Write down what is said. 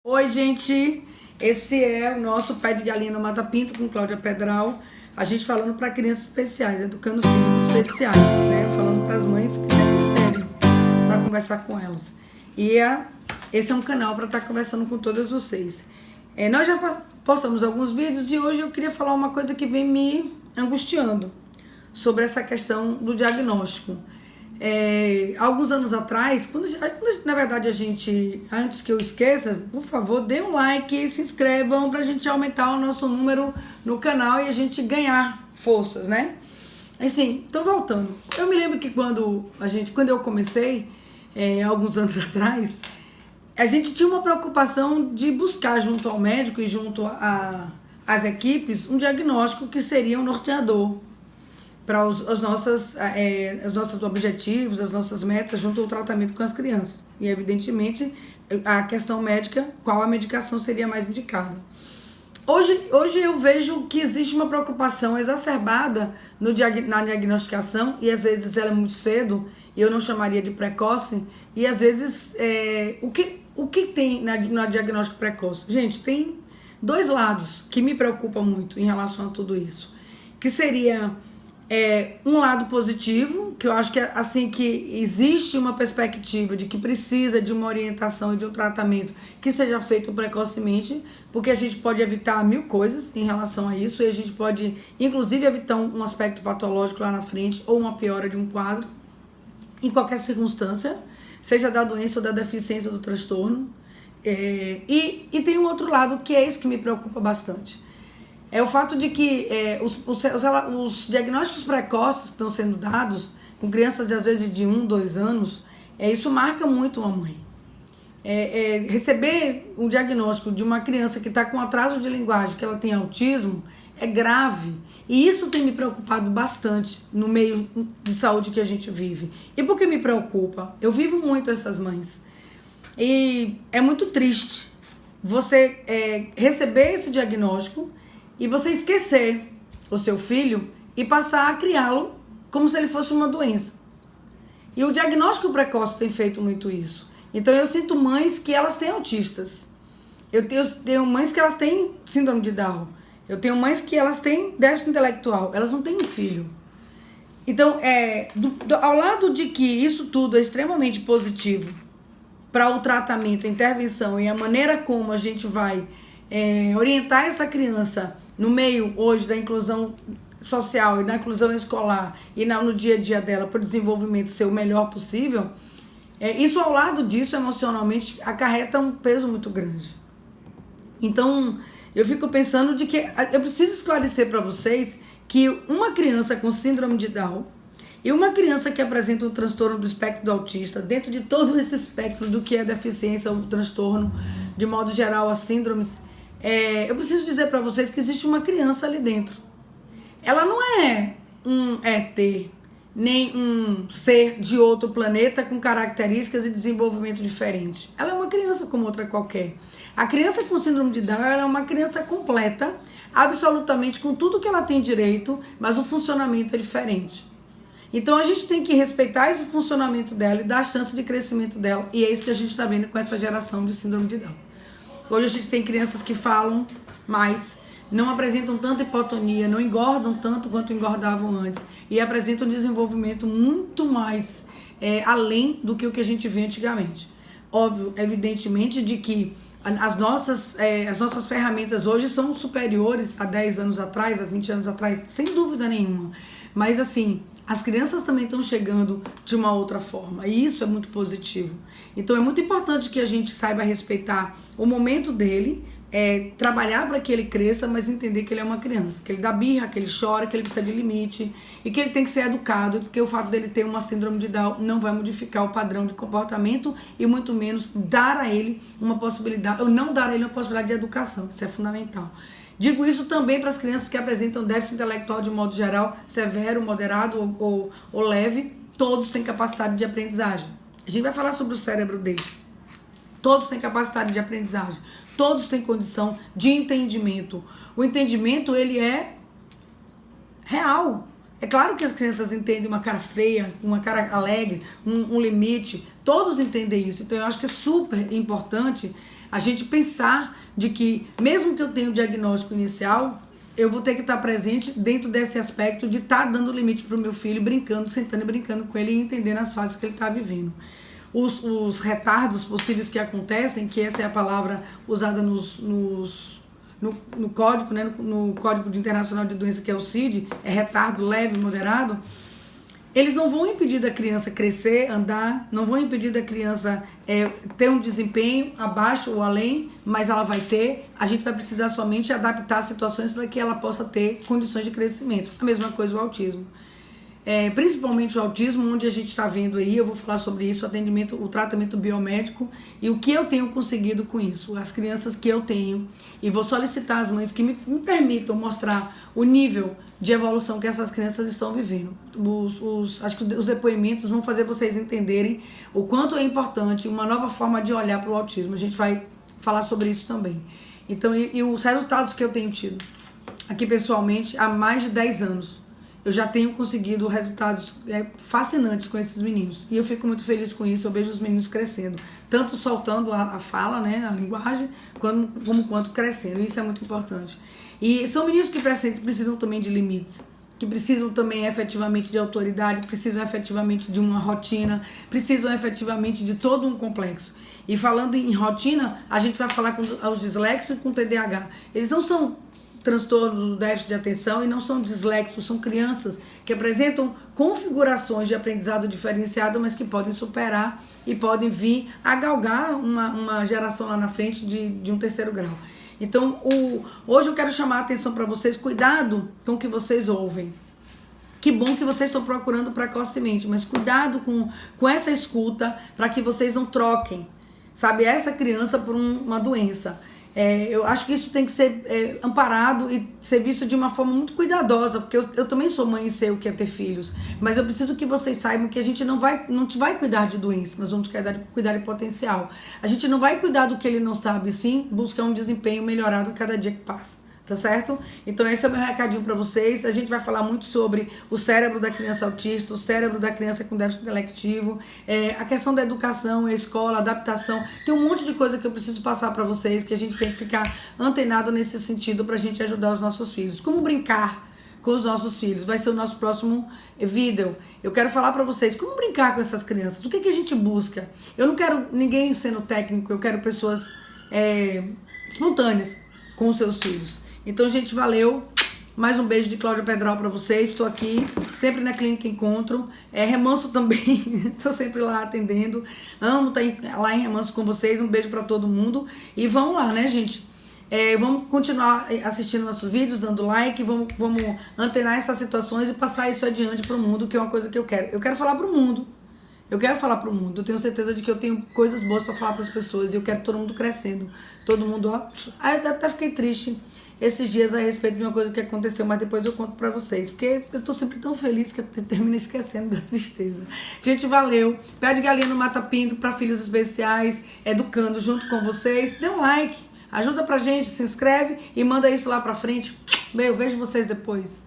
Oi, gente, esse é o nosso Pé de Galinha no Mata Pinto com Cláudia Pedral. A gente falando para crianças especiais, educando filhos especiais, né? Falando para as mães que sempre pedem para conversar com elas. Esse é um canal para estar conversando com todas vocês. Nós já postamos alguns vídeos e hoje eu queria falar uma coisa que vem me angustiando sobre essa questão do diagnóstico. Alguns anos atrás, na verdade antes que eu esqueça, por favor, dê um like e se inscrevam pra gente aumentar o nosso número no canal e a gente ganhar forças, né? Assim, então voltando, eu me lembro que quando eu comecei, alguns anos atrás, a gente tinha uma preocupação de buscar junto ao médico e junto às equipes um diagnóstico que seria um norteador para os nossos objetivos, as nossas metas junto ao tratamento com as crianças. E, evidentemente, a questão médica, qual a medicação seria mais indicada. Hoje eu vejo que existe uma preocupação exacerbada na diagnosticação, e às vezes ela é muito cedo, e eu não chamaria de precoce, e às vezes o que tem na diagnóstico precoce? Gente, tem dois lados que me preocupam muito em relação a tudo isso, que seria um lado positivo, que eu acho que assim que existe uma perspectiva de que precisa de uma orientação e de um tratamento que seja feito precocemente, porque a gente pode evitar 1000 coisas em relação a isso, e a gente pode inclusive evitar um aspecto patológico lá na frente, ou uma piora de um quadro, em qualquer circunstância, seja da doença ou da deficiência ou do transtorno. E tem um outro lado que é esse que me preocupa bastante. É o fato de que os diagnósticos precoces que estão sendo dados com crianças, às vezes, de 1, 2 anos, isso marca muito uma mãe. Receber um diagnóstico de uma criança que está com atraso de linguagem, que ela tem autismo, é grave. E isso tem me preocupado bastante no meio de saúde que a gente vive. E por que me preocupa? Eu vivo muito essas mães. E é muito triste você receber esse diagnóstico e você esquecer o seu filho e passar a criá-lo como se ele fosse uma doença. E o diagnóstico precoce tem feito muito isso. Então eu sinto mães que elas têm autistas. Eu tenho mães que elas têm síndrome de Down. Eu tenho mães que elas têm déficit intelectual. Elas não têm um filho. Então, ao lado de que isso tudo é extremamente positivo para o tratamento, a intervenção e a maneira como a gente vai orientar essa criança no meio hoje da inclusão social e da inclusão escolar e no dia a dia dela para o desenvolvimento ser o melhor possível, isso ao lado disso, emocionalmente, acarreta um peso muito grande. Então, eu fico pensando de que eu preciso esclarecer para vocês que uma criança com síndrome de Down e uma criança que apresenta um transtorno do espectro do autista, dentro de todo esse espectro do que é deficiência ou transtorno, de modo geral, as síndromes, eu preciso dizer para vocês que existe uma criança ali dentro. Ela não é um ET, nem um ser de outro planeta com características e desenvolvimento diferentes. Ela é uma criança como outra qualquer. A criança com síndrome de Down ela é uma criança completa, absolutamente com tudo que ela tem direito, mas o funcionamento é diferente. Então a gente tem que respeitar esse funcionamento dela e dar a chance de crescimento dela. E é isso que a gente está vendo com essa geração de síndrome de Down. Hoje a gente tem crianças que falam mais, não apresentam tanta hipotonia, não engordam tanto quanto engordavam antes e apresentam um desenvolvimento muito mais além do que o que a gente vê antigamente. Óbvio, evidentemente, de que as nossas ferramentas hoje são superiores a 10 anos atrás, a 20 anos atrás, sem dúvida nenhuma. Mas assim, as crianças também estão chegando de uma outra forma e isso é muito positivo. Então é muito importante que a gente saiba respeitar o momento dele, trabalhar para que ele cresça, mas entender que ele é uma criança, que ele dá birra, que ele chora, que ele precisa de limite e que ele tem que ser educado, porque o fato dele ter uma síndrome de Down não vai modificar o padrão de comportamento e muito menos dar a ele uma possibilidade, ou não dar a ele uma possibilidade de educação, isso é fundamental. Digo isso também para as crianças que apresentam déficit intelectual de modo geral, severo, moderado ou leve, todos têm capacidade de aprendizagem. A gente vai falar sobre o cérebro deles. Todos têm capacidade de aprendizagem, todos têm condição de entendimento. O entendimento, ele é real. É claro que as crianças entendem uma cara feia, uma cara alegre, um limite. Todos entendem isso. Então eu acho que é super importante a gente pensar de que, mesmo que eu tenha o diagnóstico inicial, eu vou ter que estar presente dentro desse aspecto de estar dando limite para o meu filho, brincando, sentando e brincando com ele e entendendo as fases que ele está vivendo. Os retardos possíveis que acontecem, que essa é a palavra usada no código, né, no Código Internacional de Doença, que é o CID, é retardo leve, moderado, eles não vão impedir da criança crescer, andar, não vão impedir da criança ter um desempenho abaixo ou além, mas ela vai ter. A gente vai precisar somente adaptar as situações para que ela possa ter condições de crescimento. A mesma coisa o autismo. Principalmente o autismo, onde a gente está vendo aí, eu vou falar sobre isso, o tratamento biomédico e o que eu tenho conseguido com isso, as crianças que eu tenho, e vou solicitar às mães que me permitam mostrar o nível de evolução que essas crianças estão vivendo. Acho que os depoimentos vão fazer vocês entenderem o quanto é importante uma nova forma de olhar para o autismo. A gente vai falar sobre isso também. Então, e os resultados que eu tenho tido aqui pessoalmente há mais de 10 anos. Eu já tenho conseguido resultados fascinantes com esses meninos. E eu fico muito feliz com isso. Eu vejo os meninos crescendo. Tanto soltando a fala, né, a linguagem, quanto crescendo. Isso é muito importante. E são meninos que precisam também de limites. Que precisam também efetivamente de autoridade. Precisam efetivamente de uma rotina. Precisam efetivamente de todo um complexo. E falando em rotina, a gente vai falar com os disléxicos e com o TDAH. Eles não são transtorno do déficit de atenção e não são disléxicos, são crianças que apresentam configurações de aprendizado diferenciado, mas que podem superar e podem vir a galgar uma geração lá na frente de um terceiro grau. Então, hoje eu quero chamar a atenção para vocês, cuidado com o que vocês ouvem. Que bom que vocês estão procurando precocemente, mas cuidado com essa escuta para que vocês não troquem, sabe, essa criança por uma doença. Eu acho que isso tem que ser amparado e ser visto de uma forma muito cuidadosa, porque eu também sou mãe e sei o que é ter filhos, mas eu preciso que vocês saibam que a gente não vai cuidar de doença, nós vamos cuidar de potencial. A gente não vai cuidar do que ele não sabe, sim buscar um desempenho melhorado a cada dia que passa. Tá certo? Então esse é o meu recadinho para vocês. A gente vai falar muito sobre o cérebro da criança autista, o cérebro da criança com déficit intelectivo, a questão da educação, a escola, a adaptação. Tem um monte de coisa que eu preciso passar para vocês, que a gente tem que ficar antenado nesse sentido pra gente ajudar os nossos filhos. Como brincar com os nossos filhos? Vai ser o nosso próximo vídeo. Eu quero falar para vocês como brincar com essas crianças. O que a gente busca? Eu não quero ninguém sendo técnico, eu quero pessoas espontâneas com os seus filhos. Então, gente, valeu. Mais um beijo de Cláudia Pedral para vocês. Estou aqui, sempre na Clínica Encontro. Remanso também, estou sempre lá atendendo. Amo estar lá em Remanso com vocês. Um beijo para todo mundo. E vamos lá, né, gente? Vamos continuar assistindo nossos vídeos, dando like. Vamos antenar essas situações e passar isso adiante para o mundo, que é uma coisa que eu quero. Eu quero falar para o mundo. Eu quero falar para o mundo. Eu tenho certeza de que eu tenho coisas boas para falar para as pessoas. E eu quero todo mundo crescendo. Todo mundo, ó. Até fiquei triste esses dias a respeito de uma coisa que aconteceu, mas depois eu conto pra vocês, porque eu tô sempre tão feliz que eu termino esquecendo da tristeza. Gente, valeu. Pé de galinha no Mata Pinto para filhos especiais, educando junto com vocês. Dê um like, ajuda pra gente, se inscreve e manda isso lá pra frente. Bem, eu vejo vocês depois.